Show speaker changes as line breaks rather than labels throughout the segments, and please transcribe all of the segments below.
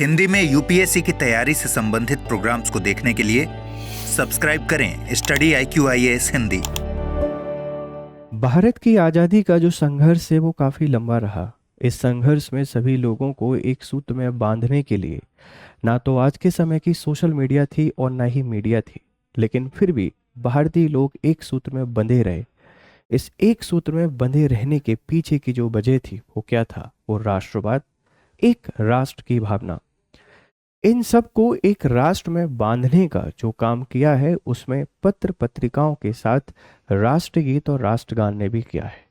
हिंदी में यूपीएससी की तैयारी से संबंधित प्रोग्राम्स को देखने के लिए सब्सक्राइब करें स्टडी IQIAS हिंदी।
भारत की आज़ादी का जो संघर्ष है वो काफ़ी लंबा रहा। इस संघर्ष में सभी लोगों को एक सूत्र में बांधने के लिए ना तो आज के समय की सोशल मीडिया थी और ना ही मीडिया थी, लेकिन फिर भी भारतीय लोग एक सूत्र में बंधे रहे। इस एक सूत्र में बंधे रहने के पीछे की जो वजह थी वो क्या था? वो राष्ट्रवाद, एक राष्ट्र की भावना। इन सब को एक राष्ट्र में बांधने का जो काम किया है उसमें पत्र पत्रिकाओं के साथ राष्ट्रगीत और राष्ट्रगान ने भी किया है।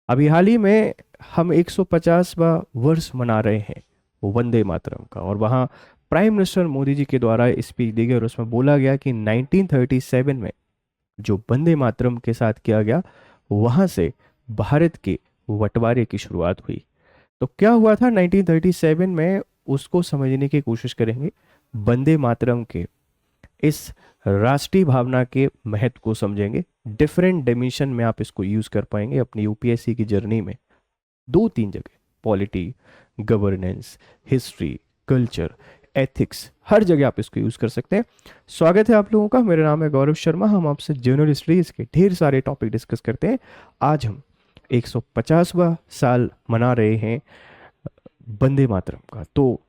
अभी हाल ही में हम 150वां वर्ष मना रहे हैं वो वंदे मातरम का, और वहाँ प्राइम मिनिस्टर मोदी जी के द्वारा स्पीच दी गई और उसमें बोला गया कि 1937 में जो वंदे मातरम के साथ किया गया वहाँ से भारत के बंटवारे की शुरुआत हुई। तो क्या हुआ था 1937 में, उसको समझने की कोशिश करेंगे। वंदे मातरम के इस राष्ट्रीय भावना के महत्व को समझेंगे। डिफरेंट डिमेंशन में आप इसको यूज कर पाएंगे अपनी यूपीएससी की जर्नी में। 2-3 जगह, polity, governance, history, culture, ethics, हर जगह आप इसको यूज कर सकते हैं। स्वागत है आप लोगों का। मेरा नाम है गौरव शर्मा। हम आपसे जनरल हिस्ट्रीज के ढेर सारे टॉपिक डिस्कस करते हैं। आज हम 150वां साल मना रहे हैं वंदे मातरम का। तो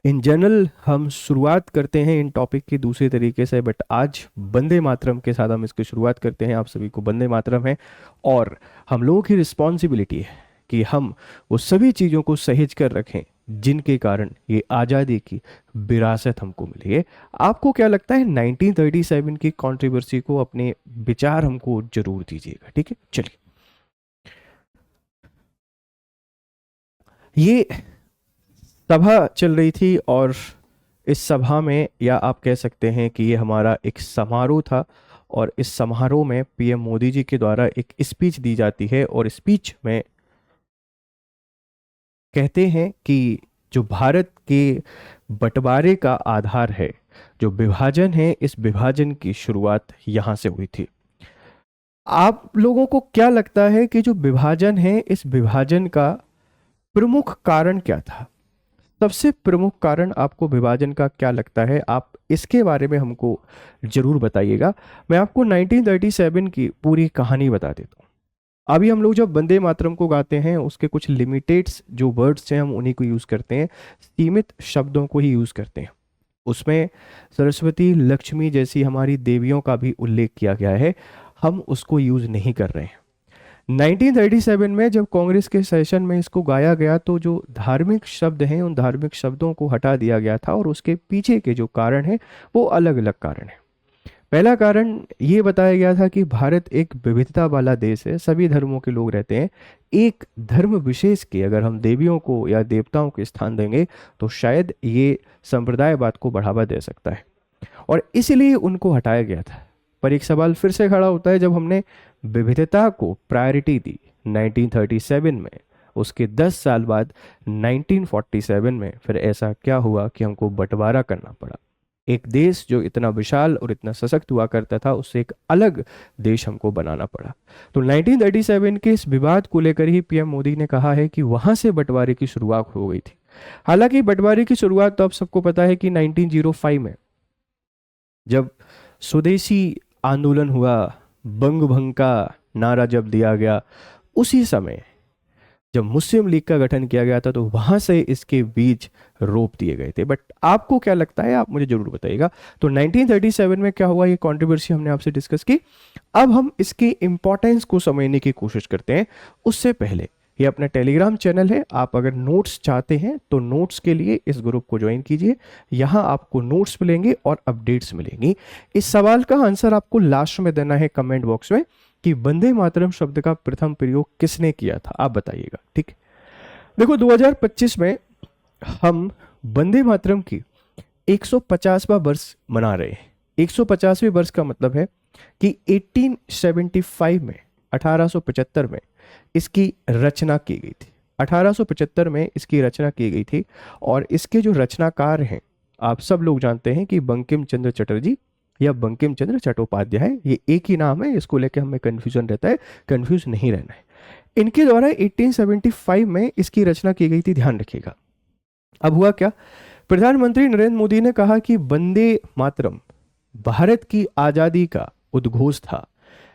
इन जनरल हम शुरुआत करते हैं इन टॉपिक की दूसरे तरीके से, बट आज वंदे मातरम के साथ हम इसकी शुरुआत करते हैं। आप सभी को वंदे मातरम है और हम लोगों की रिस्पॉन्सिबिलिटी है कि हम वो सभी चीज़ों को सहेज कर रखें जिनके कारण ये आज़ादी की विरासत हमको मिली है। आपको क्या लगता है 1937 की कंट्रोवर्सी को अपने विचार हमको जरूर दीजिएगा, ठीक है? चलिए, ये सभा चल रही थी और इस सभा में, या आप कह सकते हैं कि ये हमारा एक समारोह था, और इस समारोह में पीएम मोदी जी के द्वारा एक स्पीच दी जाती है और स्पीच में कहते हैं कि जो भारत के बंटवारे का आधार है, जो विभाजन है, इस विभाजन की शुरुआत यहाँ से हुई थी। आप लोगों को क्या लगता है कि जो विभाजन है, इस विभाजन का प्रमुख कारण क्या था? सबसे प्रमुख कारण आपको विभाजन का क्या लगता है? आप इसके बारे में हमको जरूर बताइएगा। मैं आपको 1937 की पूरी कहानी बता देता हूँ। अभी हम लोग जब वंदे मातरम को गाते हैं उसके कुछ लिमिटेड्स जो वर्ड्स हैं हम उन्हीं को यूज़ करते हैं, सीमित शब्दों को ही यूज़ करते हैं। उसमें सरस्वती, लक्ष्मी जैसी हमारी देवियों का भी उल्लेख किया गया है, हम उसको यूज़ नहीं कर रहे हैं। 1937 में जब कांग्रेस के सेशन में इसको गाया गया तो जो धार्मिक शब्द हैं उन धार्मिक शब्दों को हटा दिया गया था, और उसके पीछे के जो कारण है वो अलग अलग कारण है। पहला कारण ये बताया गया था कि भारत एक विविधता वाला देश है, सभी धर्मों के लोग रहते हैं। एक धर्म विशेष के अगर हम देवियों को या देवताओं को स्थान देंगे तो शायद ये संप्रदायवाद को बढ़ावा दे सकता है, और इसलिए उनको हटाया गया था। पर एक सवाल फिर से खड़ा होता है, जब हमने विविधता को प्रायोरिटी दी 1937 में, उसके 10 साल बाद 1947 में फिर ऐसा क्या हुआ कि हमको बंटवारा करना पड़ा। एक देश जो इतना विशाल और इतना सशक्त हुआ करता था उससे एक अलग देश हमको बनाना पड़ा। तो 1937 के इस विवाद को लेकर ही पीएम मोदी ने कहा है कि वहां से बंटवारे की शुरुआत हो गई थी। हालांकि बंटवारे की शुरुआत तो आप सबको पता है कि 1905 में जब स्वदेशी आंदोलन हुआ, बंग भंग का नारा जब दिया गया, उसी समय जब मुस्लिम लीग का गठन किया गया था तो वहां से इसके बीज रोप दिए गए थे। बट आपको क्या लगता है, आप मुझे जरूर बताइएगा। तो 1937 में क्या हुआ, ये कंट्रोवर्सी हमने आपसे डिस्कस की। अब हम इसकी इंपॉर्टेंस को समझने की कोशिश करते हैं। उससे पहले ये अपना टेलीग्राम चैनल है, आप अगर नोट्स चाहते हैं तो नोट्स के लिए इस ग्रुप को ज्वाइन कीजिए। यहाँ आपको नोट्स मिलेंगे और अपडेट्स मिलेंगी। इस सवाल का आंसर आपको लास्ट में देना है कमेंट बॉक्स में कि वंदे मातरम शब्द का प्रथम प्रयोग किसने किया था, आप बताइएगा, ठीक। देखो 2025 में हम वंदे मातरम की 150वां वर्ष मना रहे हैं। 150वें वर्ष का मतलब है कि 1875 में, 1875 में इसकी रचना की गई थी। 1875 में इसकी रचना की गई थी, और इसके जो रचनाकार हैं आप सब लोग जानते हैं कि बंकिम चंद्र चटर्जी या बंकिम चंद्र चट्टोपाध्याय, ये एक ही नाम है, इसको लेकर हमें कन्फ्यूजन रहता है, कन्फ्यूज नहीं रहना है। इनके द्वारा 1875 में इसकी रचना की गई थी, ध्यान रखिएगा। अब हुआ क्या, प्रधानमंत्री नरेंद्र मोदी ने कहा कि वंदे मातरम भारत की आजादी का उद्घोष था।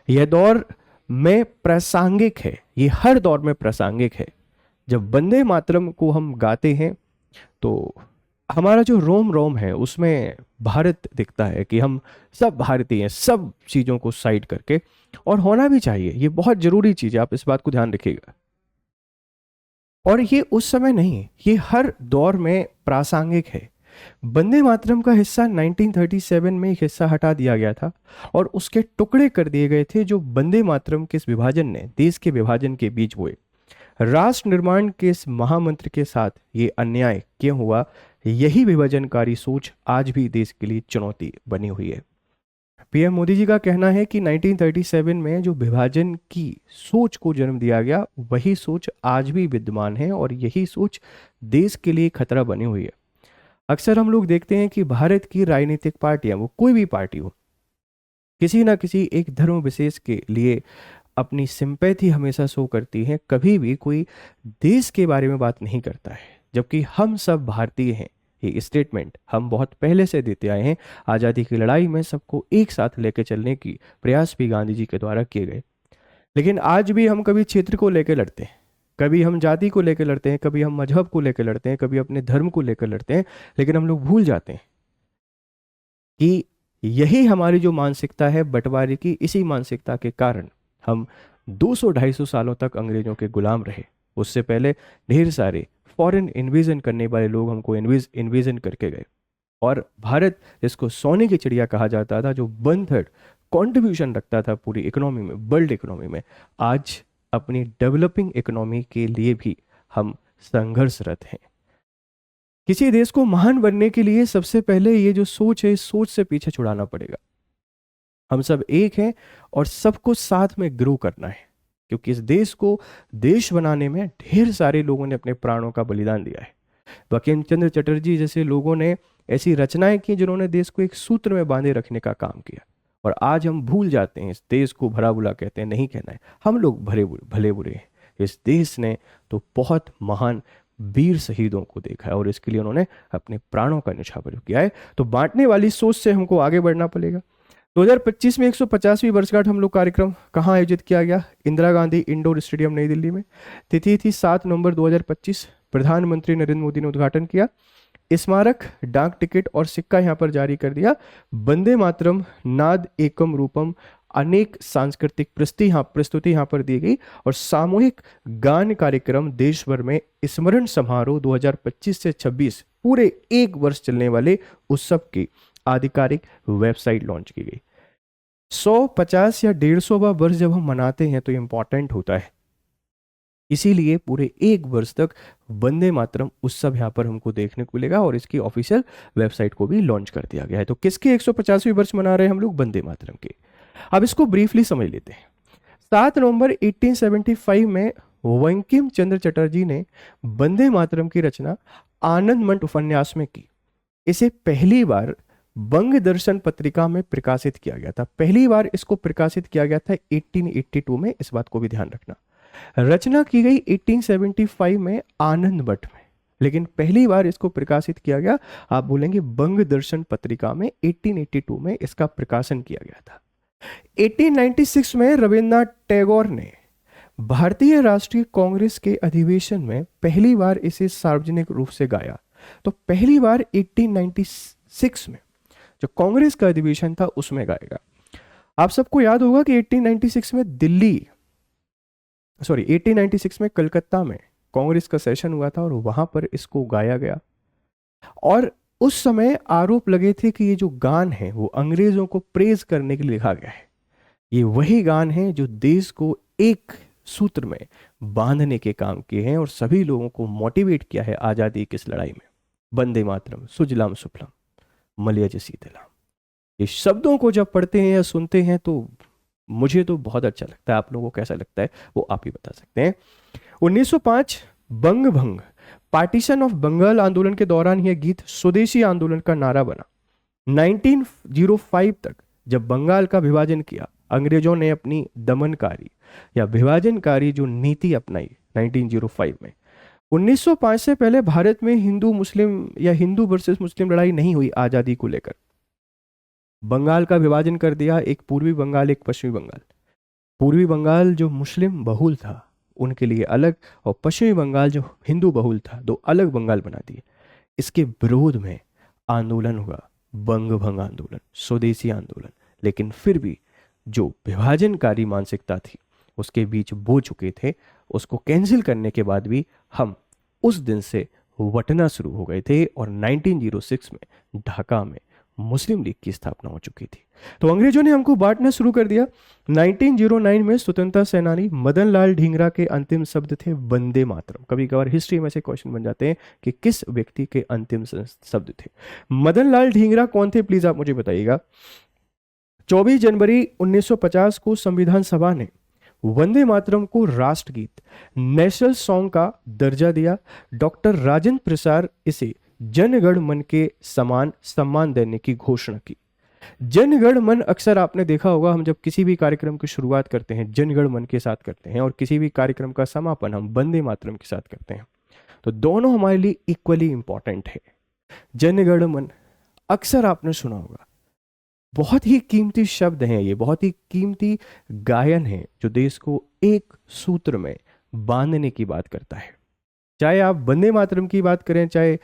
यह दौर में प्रासंगिक है, ये हर दौर में प्रासंगिक है। जब वंदे मातरम को हम गाते हैं तो हमारा जो रोम रोम है उसमें भारत दिखता है कि हम सब भारतीय हैं, सब चीज़ों को साइड करके, और होना भी चाहिए, ये बहुत जरूरी चीज़ है, आप इस बात को ध्यान रखिएगा। और ये उस समय नहीं, ये हर दौर में प्रासंगिक है। वंदे मातरम का हिस्सा 1937 में एक हिस्सा हटा दिया गया था और उसके टुकड़े कर दिए गए थे, जो वंदे मातरम के इस विभाजन ने देश के विभाजन के बीच हुए। राष्ट्र निर्माण के इस महामंत्र के साथ ये अन्याय क्यों हुआ, यही विभाजनकारी सोच आज भी देश के लिए चुनौती बनी हुई है। पीएम मोदी जी का कहना है कि 1937 में जो विभाजन की सोच को जन्म दिया गया, वही सोच आज भी विद्यमान है और यही सोच देश के लिए खतरा बनी हुई है। अक्सर हम लोग देखते हैं कि भारत की राजनीतिक पार्टियां, वो कोई भी पार्टी हो, किसी ना किसी एक धर्म विशेष के लिए अपनी सिंपैथी हमेशा शो करती है, कभी भी कोई देश के बारे में बात नहीं करता है। जबकि हम सब भारतीय हैं, ये स्टेटमेंट हम बहुत पहले से देते आए हैं। आज़ादी की लड़ाई में सबको एक साथ लेकर चलने की प्रयास भी गांधी जी के द्वारा किए गए। लेकिन आज भी हम कभी क्षेत्र को लेकर लड़ते हैं, कभी हम जाति को लेकर लड़ते हैं, कभी हम मजहब को लेकर लड़ते हैं, कभी अपने धर्म को लेकर लड़ते हैं। लेकिन हम लोग भूल जाते हैं कि यही हमारी जो मानसिकता है बंटवारे की, इसी मानसिकता के कारण हम 200-250 सालों तक अंग्रेजों के गुलाम रहे। उससे पहले ढेर सारे फॉरेन इन्वेजन करने वाले लोग हमको इन्वेजन करके गए, और भारत, जिसको सोने की चिड़िया कहा जाता था, जो 1/3 कंट्रीब्यूशन रखता था पूरी इकोनॉमी में, वर्ल्ड इकोनॉमी में, आज अपनी डेवलपिंग इकोनॉमी के लिए भी हम संघर्षरत हैं। किसी देश को महान बनने के लिए सबसे पहले ये जो सोच है, इस सोच से पीछे छुड़ाना पड़ेगा। हम सब एक हैं और सबको साथ में ग्रो करना है, क्योंकि इस देश को देश बनाने में ढेर सारे लोगों ने अपने प्राणों का बलिदान दिया है। बंकिम चंद्र चटर्जी जैसे लोगों ने ऐसी रचनाएं की जिन्होंने देश को एक सूत्र में बांधे रखने का काम किया, और आज हम भूल जाते हैं, इस देश को भला बुरा कहते हैं, नहीं कहना है, हम लोग भले बुरे हैं। इस देश ने तो बहुत महान वीर शहीदों को देखा है और इसके लिए उन्होंने अपने प्राणों का न्यौछावर किया है। तो बांटने वाली सोच से हमको आगे बढ़ना पड़ेगा। 2025 में 150वीं वर्षगांठ हम लोग कार्यक्रम कहाँ आयोजित किया गया? इंदिरा गांधी इंडोर स्टेडियम नई दिल्ली में। तिथि थी 7 नवंबर 2025। प्रधानमंत्री नरेंद्र मोदी ने उद्घाटन किया। स्मारक, डाक टिकट और सिक्का यहाँ पर जारी कर दिया। वंदे मातरम, नाद एकम रूपम, अनेक सांस्कृतिक प्रस्तुति यहाँ पर दी गई, और सामूहिक गान कार्यक्रम देश भर में स्मरण समारोह 2025 से 26 पूरे एक वर्ष चलने वाले उत्सव की आधिकारिक वेबसाइट लॉन्च की गई। 100, 50 या 150वां वर्ष जब हम मनाते हैं तो इम्पॉर्टेंट होता है, इसीलिए पूरे एक वर्ष तक वंदे मातरम उत्सव यहाँ पर हमको देखने को मिलेगा और इसकी ऑफिशियल वेबसाइट को भी लॉन्च कर दिया गया है। तो किसके 150वीं वर्ष मना रहे हैं हम लोग? वंदे मातरम के। अब इसको ब्रीफली समझ लेते हैं। 7 नवंबर 1875 में बंकिम चंद्र चटर्जी ने वंदे मातरम की रचना आनंद मठ उपन्यास में की। इसे पहली बार बंग दर्शन पत्रिका में प्रकाशित किया गया था। पहली बार इसको प्रकाशित किया गया था 1882 में, इस बात को भी ध्यान रखना। रचना की गई 1875 में आनंद मठ में, लेकिन पहली बार इसको प्रकाशित किया गया, आप बोलेंगे, बंग दर्शन पत्रिका में 1882 में इसका प्रकाशन किया गया था। 1896 में रविन्द्रनाथ टैगोर ने भारतीय राष्ट्रीय कांग्रेस के अधिवेशन में पहली बार इसे सार्वजनिक रूप से गाया। तो पहली बार 1896 में जो कांग्रेस का अधिवेशन था उसमें गाएगा। आप सबको याद होगा कि 1896 में 1896 में कलकत्ता में कांग्रेस का सेशन हुआ था और वहां पर इसको गाया गया, और उस समय आरोप लगे थे कि ये जो गान है वो अंग्रेजों को प्रेज करने के लिए लिखा गया है। ये वही गान है जो देश को एक सूत्र में बांधने के काम किए हैं और सभी लोगों को मोटिवेट किया है आजादी की इस लड़ाई में। वंदे मातरम, सुजलाम सुफलाम, मलयज शीतलाम, ये शब्दों को जब पढ़ते हैं या सुनते हैं तो मुझे तो बहुत अच्छा लगता है। आप लोगों को कैसा लगता है वो आप ही बता सकते हैं। 1905 बंग भंग, पार्टीशन ऑफ बंगाल आंदोलन के दौरान यह गीत स्वदेशी आंदोलन का नारा बना। 1905 तक जब बंगाल का विभाजन किया, अंग्रेजों ने अपनी दमनकारी या विभाजनकारी जो नीति अपनाई 1905 में, 1905 से पहले भारत में हिंदू मुस्लिम या हिंदू वर्सेस मुस्लिम लड़ाई नहीं हुई आजादी को लेकर। बंगाल का विभाजन कर दिया, एक पूर्वी बंगाल एक पश्चिमी बंगाल। पूर्वी बंगाल जो मुस्लिम बहुल था उनके लिए अलग, और पश्चिमी बंगाल जो हिंदू बहुल था, दो अलग बंगाल बना दिए। इसके विरोध में आंदोलन हुआ, बंग भंग आंदोलन, स्वदेशी आंदोलन। लेकिन फिर भी जो विभाजनकारी मानसिकता थी उसके बीच बो चुके थे, उसको कैंसिल करने के बाद भी हम उस दिन से वटना शुरू हो गए थे, और 1906 में ढाका में मुस्लिम लीग की स्थापना हो चुकी थी। तो अंग्रेजों ने हमको बांटना शुरू कर दिया। 1909 में स्वतंत्रता सेनानी मदन लाल ढींगरा के अंतिम शब्द थे वंदे मातरम। कभी कभार हिस्ट्री में से क्वेश्चन बन जाते हैं कि किस व्यक्ति के अंतिम शब्द थे। मदन लाल ढींगरा कौन थे, प्लीज आप मुझे बताइएगा। 24 जनवरी 1950 को संविधान सभा ने वंदे मातरम को राष्ट्रगीत, नेशनल सॉन्ग का दर्जा दिया। डॉक्टर राजेंद्र प्रसाद इसे जनगण मन के समान सम्मान देने की घोषणा की। जनगण मन अक्सर आपने देखा होगा, हम जब किसी भी कार्यक्रम की शुरुआत करते हैं जनगण मन के साथ करते हैं, और किसी भी कार्यक्रम का समापन हम वंदे मातरम के साथ करते हैं। तो दोनों हमारे लिए इक्वली इंपॉर्टेंट है। जनगण मन अक्सर आपने सुना होगा, बहुत ही कीमती शब्द हैं ये, बहुत ही कीमती गायन है जो देश को एक सूत्र में बांधने की बात करता है। चाहे आप वंदे मातरम की बात करें, चाहे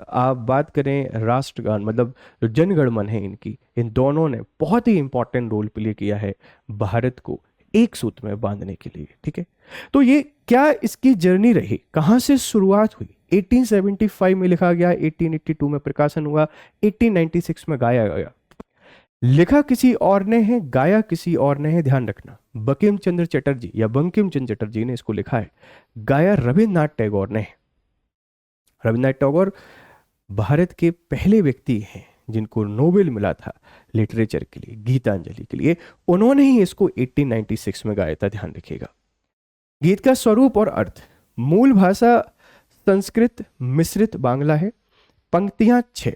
आप बात करें राष्ट्रगान, मतलब जो जनगण मन है इनकी, इन दोनों ने बहुत ही इंपॉर्टेंट रोल प्ले किया है भारत को एक सूत्र में बांधने के लिए। ठीक है, तो ये क्या इसकी जर्नी रही, कहाँ से शुरुआत हुई? 1875 में लिखा गया, 1882 में प्रकाशन हुआ, 1896 में गाया गया। लिखा किसी और ने है, गाया किसी और ने है, ध्यान रखना। बंकिम चंद्र चटर्जी या बंकिम चंद्र चटर्जी ने इसको लिखा है, गाया रविन्द्रनाथ टैगोर ने। रविन्द्रनाथ टैगोर भारत के पहले व्यक्ति हैं जिनको नोबेल मिला था लिटरेचर के लिए, गीतांजलि के लिए। उन्होंने ही इसको 1896 में गाया था, ध्यान रखिएगा। गीत का स्वरूप और अर्थ, मूल भाषा संस्कृत मिश्रित बांग्ला है। पंक्तियां 6।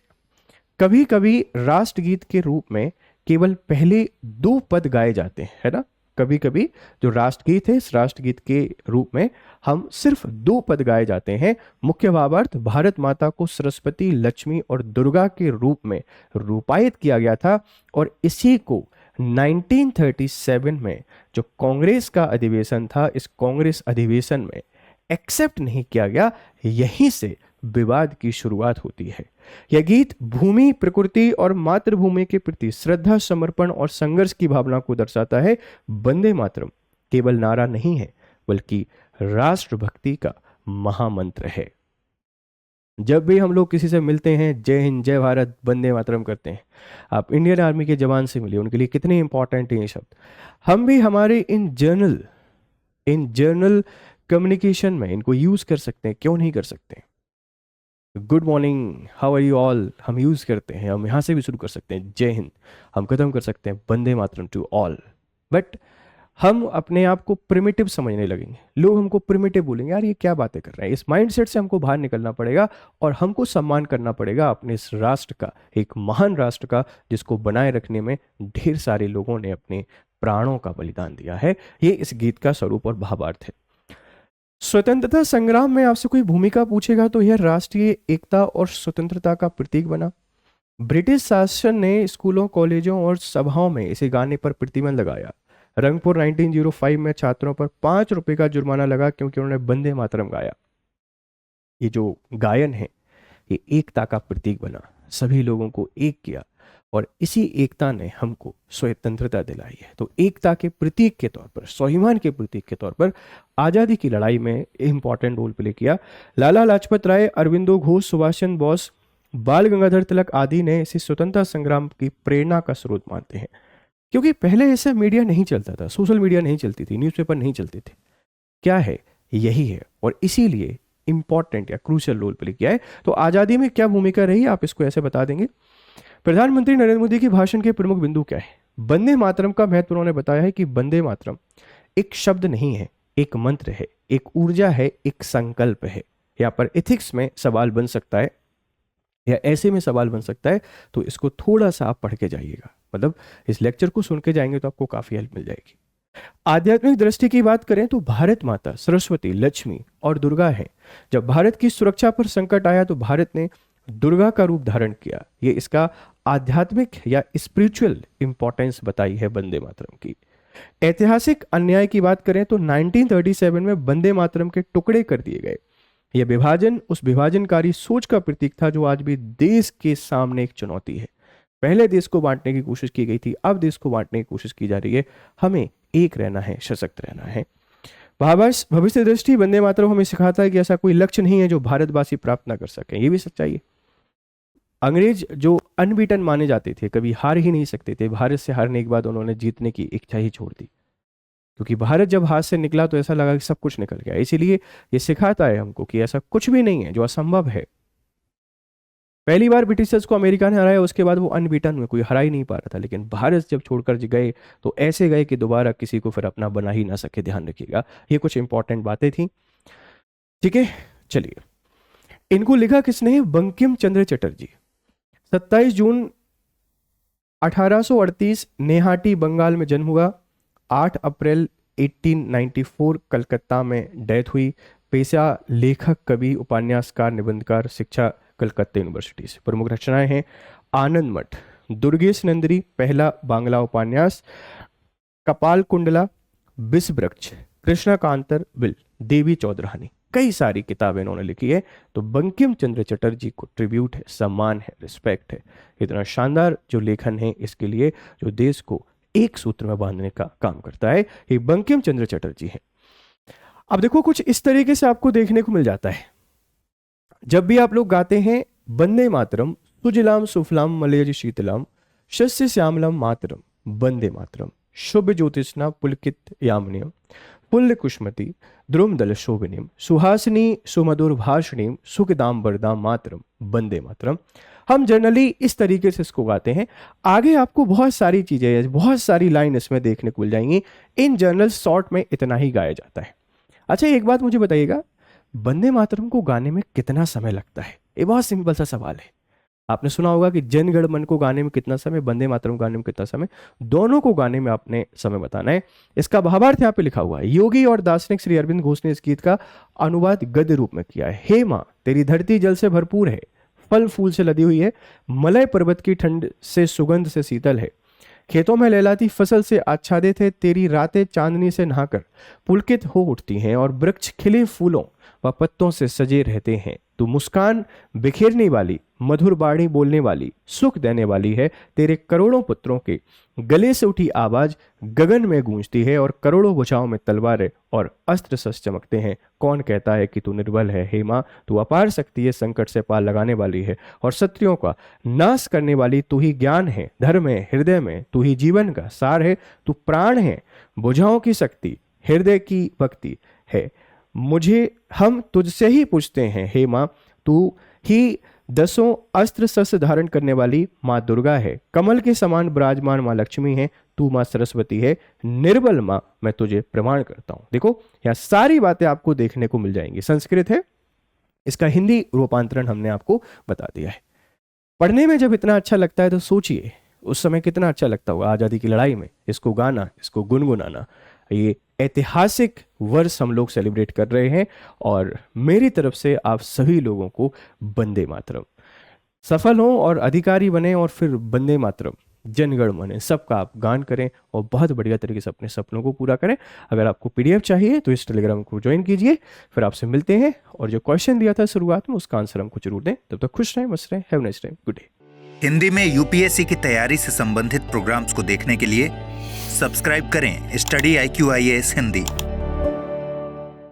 कभी कभी राष्ट्रगीत के रूप में केवल पहले 2 पद गाए जाते हैं, है ना। कभी कभी जो राष्ट्रगीत है, इस राष्ट्रगीत के रूप में हम सिर्फ 2 पद गाए जाते हैं। मुख्य भावार्थ, भारत माता को सरस्वती, लक्ष्मी और दुर्गा के रूप में रूपायित किया गया था, और इसी को 1937 में जो कांग्रेस का अधिवेशन था, इस कांग्रेस अधिवेशन में एक्सेप्ट नहीं किया गया। यहीं से विवाद की शुरुआत होती है। यह गीत भूमि, प्रकृति और मातृभूमि के प्रति श्रद्धा, समर्पण और संघर्ष की भावना को दर्शाता है। वंदे मातरम केवल नारा नहीं है, बल्कि राष्ट्रभक्ति का महामंत्र है। जब भी हम लोग किसी से मिलते हैं, जय हिंद, जय भारत, वंदे मातरम करते हैं। आप इंडियन आर्मी के जवान से मिलिए, उनके लिए कितने इंपॉर्टेंट हैं ये शब्द। हम भी हमारे इन जर्नल कम्युनिकेशन में इनको यूज कर सकते हैं, क्यों नहीं कर सकते? Good morning, how are you all, हम यूज करते हैं। हम यहाँ से भी शुरू कर सकते हैं, जय हिंद। हम खत्म कर सकते हैं Vande Mataram to all. But हम अपने आप को प्रिमिटिव समझने लगेंगे, लोग हमको प्रिमिटिव बोलेंगे, यार ये क्या बातें कर रहे हैं। इस माइंडसेट से हमको बाहर निकलना पड़ेगा, और हमको सम्मान करना पड़ेगा अपने इस राष्ट्र का, एक महान राष्ट्र का, जिसको बनाए रखने में ढेर सारे लोगों ने अपने प्राणों का बलिदान दिया है। ये इस गीत का स्वरूप और भावार्थ है। स्वतंत्रता संग्राम में आपसे कोई भूमिका पूछेगा तो यह राष्ट्रीय एकता और स्वतंत्रता का प्रतीक बना। ब्रिटिश शासन ने स्कूलों, कॉलेजों और सभाओं में इसे गाने पर प्रतिबंध लगाया। रंगपुर 1905 में छात्रों पर 5 रुपए का जुर्माना लगा क्योंकि उन्होंने वंदे मातरम गाया। ये जो गायन है, ये एकता का प्रतीक बना, सभी लोगों को एक किया, और इसी एकता ने हमको स्वतंत्रता दिलाई है। तो एकता के प्रतीक के तौर पर, स्वाभिमान के प्रतीक के तौर पर आज़ादी की लड़ाई में इंपॉर्टेंट रोल प्ले किया। लाला लाजपत राय, अरविंदो घोष, सुभाष चंद्र बोस, बाल गंगाधर तिलक आदि ने इसे स्वतंत्रता संग्राम की प्रेरणा का स्रोत मानते हैं। क्योंकि पहले ऐसा मीडिया नहीं चलता था, सोशल मीडिया नहीं चलती थी, न्यूज़पेपर नहीं चलते थे। क्या है, यही है, और इसीलिए इंपॉर्टेंट या क्रूशियल रोल प्ले किया है। तो आज़ादी में क्या भूमिका रही, आप इसको ऐसे बता देंगे। प्रधानमंत्री नरेंद्र मोदी की भाषण के प्रमुख बिंदु क्या है? वंदे मातरम का महत्व उन्होंने बताया है कि वंदे मातरम एक शब्द नहीं है, एक मंत्र है, एक ऊर्जा है, एक संकल्प है। यहाँ पर एथिक्स में सवाल बन सकता है, या ऐसे में सवाल बन सकता है, तो इसको थोड़ा सा आप पढ़ के जाइएगा। मतलब इस लेक्चर को सुन के जाएंगे तो आपको काफी हेल्प मिल जाएगी। आध्यात्मिक दृष्टि की बात करें तो भारत माता सरस्वती, लक्ष्मी और दुर्गा है। जब भारत की सुरक्षा पर संकट आया तो भारत ने दुर्गा का रूप धारण किया। ये इसका आध्यात्मिक या स्पिरिचुअल इंपॉर्टेंस बताई है वंदे मातरम की। ऐतिहासिक अन्याय की बात करें तो 1937 में वंदे मातरम के टुकड़े कर दिए गए। यह विभाजन उस विभाजनकारी सोच का प्रतीक था जो आज भी देश के सामने एक चुनौती है। पहले देश को बांटने की कोशिश की गई थी, अब देश को बांटने की कोशिश की जा रही है। हमें एक रहना है, सशक्त रहना है। भविष्य दृष्टि वंदे मातरम हमें सिखाता है कि ऐसा कोई लक्ष्य नहीं है जो भारतवासी प्राप्त ना कर सके। ये भी सच्चाई है। अंग्रेज जो अनबीटन माने जाते थे, कभी हार ही नहीं सकते थे, भारत से हारने के बाद उन्होंने जीतने की इच्छा ही छोड़ दी, क्योंकि भारत जब हाथ से निकला तो ऐसा लगा कि सब कुछ निकल गया। इसीलिए ये सिखाता है हमको कि ऐसा कुछ भी नहीं है जो असंभव है। पहली बार ब्रिटिशर्स को अमेरिका ने हराया, उसके बाद वो अनबीटन में कोई हरा ही नहीं पा रहा था, लेकिन भारत जब छोड़कर गए तो ऐसे गए कि दोबारा किसी को फिर अपना बना ही ना सके। ध्यान रखिएगा, ये कुछ इंपॉर्टेंट बातें थी। ठीक है, चलिए, इनको लिखा किसने? बंकिम चंद्र चटर्जी। 27 जून 1838 नेहाटी बंगाल में जन्म हुआ। 8 अप्रैल 1894 कलकत्ता में डेथ हुई। पेशा लेखक, कवि, उपन्यासकार, निबंधकार, शिक्षा कलकत्ता यूनिवर्सिटी से। प्रमुख रचनाएं हैं आनंद मठ, दुर्गेश नंदरी, पहला बांग्ला उपन्यास, कपाल कुंडला, विष वृक्ष, कृष्णा कांतर बिल, देवी चौधरानी। कई सारी किताबें इन्होंने लिखी है। तो बंकिम चंद्र चटर्जी को ट्रिब्यूट है, सम्मान है, रिस्पेक्ट है। इतना शानदार जो लेखन है, इसके लिए जो देश को एक सूत्र में बांधने का काम करता है, ये बंकिम चंद्र चटर्जी है। अब देखो, कुछ इस तरीके से आपको देखने को मिल जाता है। जब भी आप लोग गाते हैं वंदे मातरम, सुजलाम सुफलाम मलयज शीतलाम शस्य श्यामलाम मातरम वंदे मातरम, शुभ ज्योतिष्ना पुलकित यामिनीम पुल्य कुष्मति द्रुमदल शोभिनीम सुहासिनी सुमधुर भाषिणीम सुखदाम बरदाम मातरम वंदे मातरम। हम जनरली इस तरीके से इसको गाते हैं। आगे आपको बहुत सारी चीजें, बहुत सारी लाइन इसमें देखने को मिल जाएंगी। इन जनरल शॉर्ट में इतना ही गाया जाता है। अच्छा, एक बात मुझे बताइएगा, वंदे मातरम को गाने में कितना समय लगता है? ये बहुत सिंपल सा सवाल है। आपने सुना होगा कि जन गण मन को गाने में कितना समय, वंदे मातरम गाने में कितना समय, दोनों को गाने में आपने समय बताना है। इसका भावार्थ यहाँ पे लिखा हुआ है। योगी और दार्शनिक श्री अरविंद घोष ने इस गीत का अनुवाद गद्य रूप में किया है। हे माँ, तेरी धरती जल से भरपूर है, फल फूल से लदी हुई है, मलय पर्वत की ठंड से सुगंध से शीतल है, खेतों में लहलाती फसल से आच्छादित है, तेरी रातें चांदनी से नहाकर पुलकित हो उठती हैं और वृक्ष खिले फूलों व पत्तों से सजे रहते हैं। तू मुस्कान बिखेरने वाली, मधुर बाणी बोलने वाली, सुख देने वाली है। तेरे करोड़ों पुत्रों के गले से उठी आवाज गगन में गूंजती है और करोड़ों भुजाओं में तलवारें और अस्त्र शस्त्र चमकते हैं। कौन कहता है कि तू निर्बल है? हे माँ, तू अपार शक्ति है, संकट से पार लगाने वाली है और शत्रुओं का नाश करने वाली। तू ही ज्ञान है, धर्म है, हृदय में, तू ही जीवन का सार है, तू प्राण है, भुजाओं की शक्ति, हृदय की भक्ति है। हम तुझसे ही पूछते हैं हे माँ, तू ही 10 अस्त्र शस्त्र धारण करने वाली माँ दुर्गा है। कमल के समान विराजमान माँ लक्ष्मी है, तू माँ सरस्वती है। निर्बल माँ, मैं तुझे प्रमाण करता हूं। देखो, यहाँ सारी बातें आपको देखने को मिल जाएंगी। संस्कृत है, इसका हिंदी रूपांतरण हमने आपको बता दिया है। पढ़ने में जब इतना अच्छा लगता है तो सोचिए उस समय कितना अच्छा लगता होगा आजादी की लड़ाई में इसको गाना, इसको गुनगुनाना। ये ऐतिहासिक वर्ष हम लोग सेलिब्रेट कर रहे हैं और मेरी तरफ से आप सभी लोगों को वंदे मातरम। सफल हों और अधिकारी बने और फिर वंदे मातरम, जनगण मन, सबका आप गान करें और बहुत बढ़िया तरीके से अपने सपनों को पूरा करें। अगर आपको पीडीएफ चाहिए तो इस टेलीग्राम को ज्वाइन कीजिए। फिर आपसे मिलते हैं और जो क्वेश्चन दिया था शुरुआत में उसका आंसर हमको जरूर दें। तब तक खुश रहें, मस्त रहें। Have nice day, good day.
Hindi में यूपीएससी की तैयारी से संबंधित प्रोग्राम्स को देखने के लिए सब्सक्राइब करें स्टडी IQ IAS हिंदी।